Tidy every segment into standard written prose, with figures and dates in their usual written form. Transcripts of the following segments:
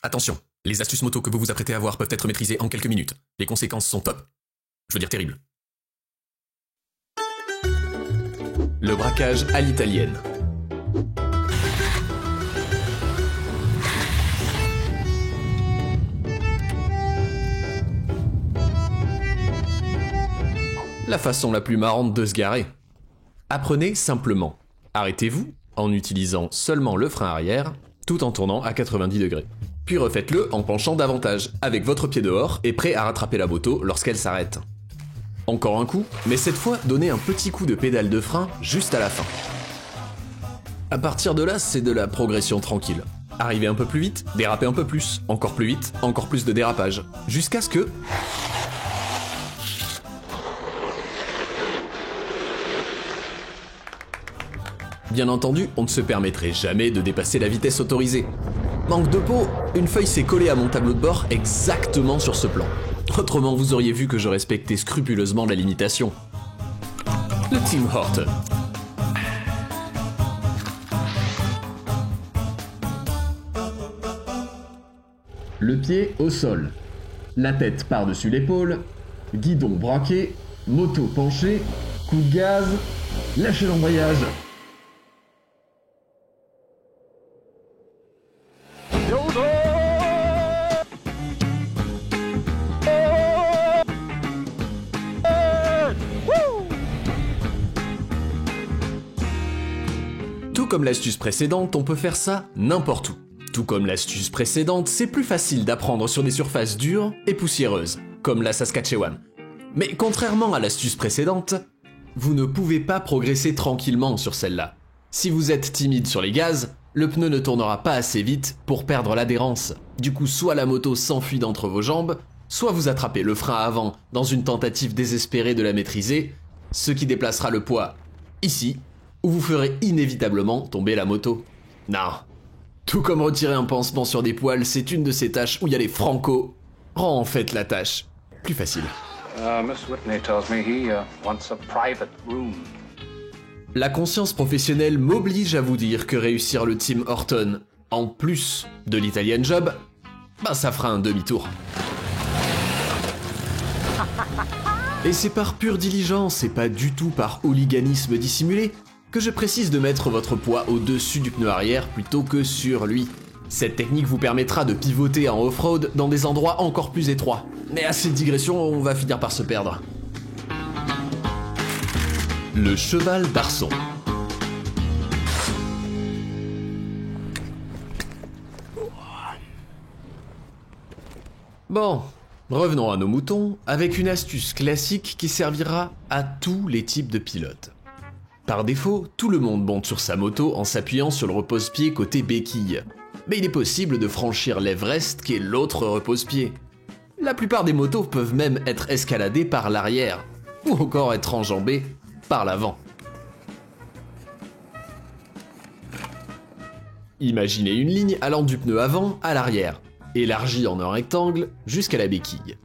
Attention, les astuces moto que vous vous apprêtez à voir peuvent être maîtrisées en quelques minutes. Les conséquences sont top. Je veux dire terribles. Le braquage à l'italienne. La façon la plus marrante de se garer. Apprenez simplement. Arrêtez-vous en utilisant seulement le frein arrière, tout en tournant à 90 degrés. Puis refaites-le en penchant davantage, avec votre pied dehors et prêt à rattraper la moto lorsqu'elle s'arrête. Encore un coup, mais cette fois donnez un petit coup de pédale de frein juste à la fin. À partir de là, c'est de la progression tranquille. Arrivez un peu plus vite, dérapez un peu plus, encore plus vite, encore plus de dérapage, jusqu'à ce que... Bien entendu, on ne se permettrait jamais de dépasser la vitesse autorisée. Manque de peau, une feuille s'est collée à mon tableau de bord exactement sur ce plan. Autrement, vous auriez vu que je respectais scrupuleusement la limitation. Le Tim Horton. Le pied au sol. La tête par-dessus l'épaule. Guidon braqué. Moto penchée. Coup de gaz. Lâchez l'embrayage. Tout comme l'astuce précédente, on peut faire ça n'importe où. Tout comme l'astuce précédente, c'est plus facile d'apprendre sur des surfaces dures et poussiéreuses, comme la Saskatchewan. Mais contrairement à l'astuce précédente, vous ne pouvez pas progresser tranquillement sur celle-là. Si vous êtes timide sur les gaz, le pneu ne tournera pas assez vite pour perdre l'adhérence. Du coup, soit la moto s'enfuit d'entre vos jambes, soit vous attrapez le frein avant dans une tentative désespérée de la maîtriser, ce qui déplacera le poids ici, ou vous ferez inévitablement tomber la moto. Non. Tout comme retirer un pansement sur des poils, c'est une de ces tâches où y aller franco rend en fait la tâche plus facile. Miss Whitney tells me he wants a private room. La conscience professionnelle m'oblige à vous dire que réussir le Tim Horton, en plus de l'Italian Job, ça fera un demi-tour. Et c'est par pure diligence et pas du tout par hooliganisme dissimulé que je précise de mettre votre poids au-dessus du pneu arrière plutôt que sur lui. Cette technique vous permettra de pivoter en off-road dans des endroits encore plus étroits. Mais à cette digression, on va finir par se perdre. Le cheval d'arçon. Bon, revenons à nos moutons avec une astuce classique qui servira à tous les types de pilotes. Par défaut, tout le monde monte sur sa moto en s'appuyant sur le repose-pied côté béquille. Mais il est possible de franchir l'Everest qui est l'autre repose-pied. La plupart des motos peuvent même être escaladées par l'arrière, ou encore être enjambées par l'avant. Imaginez une ligne allant du pneu avant à l'arrière, élargie en un rectangle jusqu'à la béquille.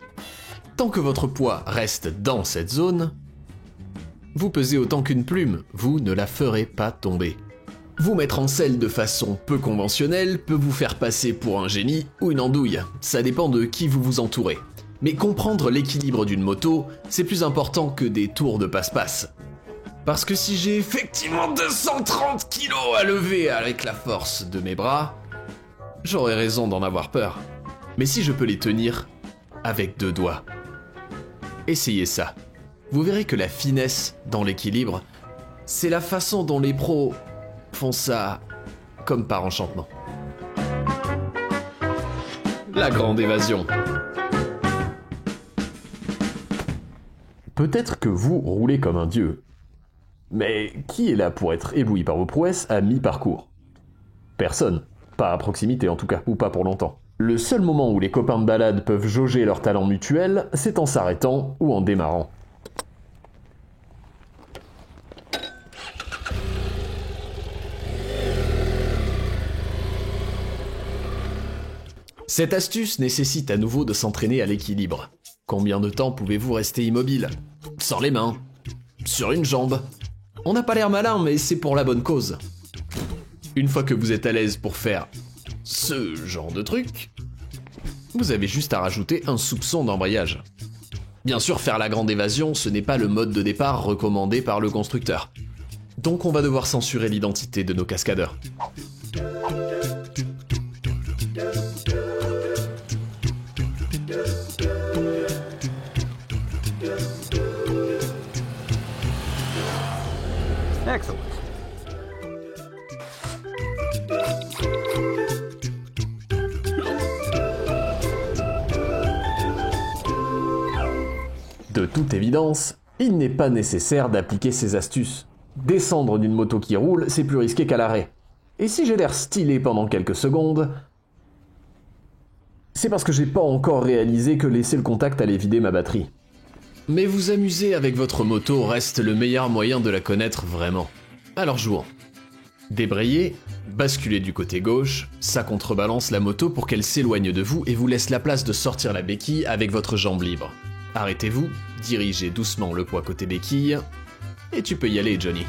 Tant que votre poids reste dans cette zone, vous pesez autant qu'une plume, vous ne la ferez pas tomber. Vous mettre en selle de façon peu conventionnelle peut vous faire passer pour un génie ou une andouille, ça dépend de qui vous vous entourez. Mais comprendre l'équilibre d'une moto, c'est plus important que des tours de passe-passe. Parce que si j'ai effectivement 230 kilos à lever avec la force de mes bras, j'aurais raison d'en avoir peur. Mais si je peux les tenir avec 2 doigts, essayez ça. Vous verrez que la finesse dans l'équilibre, c'est la façon dont les pros font ça comme par enchantement. La grande évasion. Peut-être que vous roulez comme un dieu, mais qui est là pour être ébloui par vos prouesses à mi-parcours ? Personne. Pas à proximité en tout cas, ou pas pour longtemps. Le seul moment où les copains de balade peuvent jauger leur talent mutuel, c'est en s'arrêtant ou en démarrant. Cette astuce nécessite à nouveau de s'entraîner à l'équilibre. Combien de temps pouvez-vous rester immobile ? Sans les mains ? Sur une jambe ? On n'a pas l'air malin, mais c'est pour la bonne cause. Une fois que vous êtes à l'aise pour faire ce genre de truc, Vous avez juste à rajouter un soupçon d'embrayage. Bien sûr, faire la grande évasion, ce n'est pas le mode de départ recommandé par le constructeur. Donc on va devoir censurer l'identité de nos cascadeurs. Excellent. De toute évidence, il n'est pas nécessaire d'appliquer ces astuces. Descendre d'une moto qui roule, c'est plus risqué qu'à l'arrêt. Et si j'ai l'air stylé pendant quelques secondes, c'est parce que j'ai pas encore réalisé que laisser le contact allait vider ma batterie. Mais vous amuser avec votre moto reste le meilleur moyen de la connaître vraiment. Alors jouons. Débrayez, basculez du côté gauche, ça contrebalance la moto pour qu'elle s'éloigne de vous et vous laisse la place de sortir la béquille avec votre jambe libre. Arrêtez-vous, dirigez doucement le poids côté béquille, et tu peux y aller, Johnny.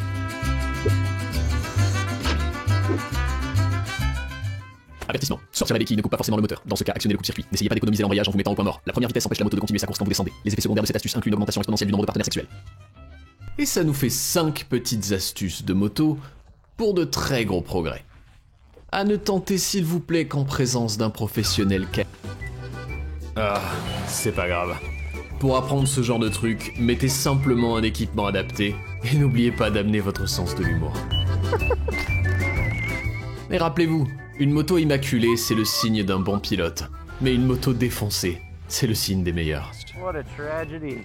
Avertissement, sortir la béquille ne coupe pas forcément le moteur. Dans ce cas, actionnez le coupe-circuit. N'essayez pas d'économiser l'embrayage en vous mettant au point mort. La première vitesse empêche la moto de continuer sa course quand vous descendez. Les effets secondaires de cette astuce incluent une augmentation exponentielle du nombre de partenaires sexuels. Et ça nous fait 5 petites astuces de moto pour de très gros progrès. À ne tenter s'il vous plaît qu'en présence d'un professionnel. Ah, c'est pas grave. Pour apprendre ce genre de truc, mettez simplement un équipement adapté et n'oubliez pas d'amener votre sens de l'humour. Et rappelez-vous, une moto immaculée, c'est le signe d'un bon pilote. Mais une moto défoncée, c'est le signe des meilleurs. What a tragedy.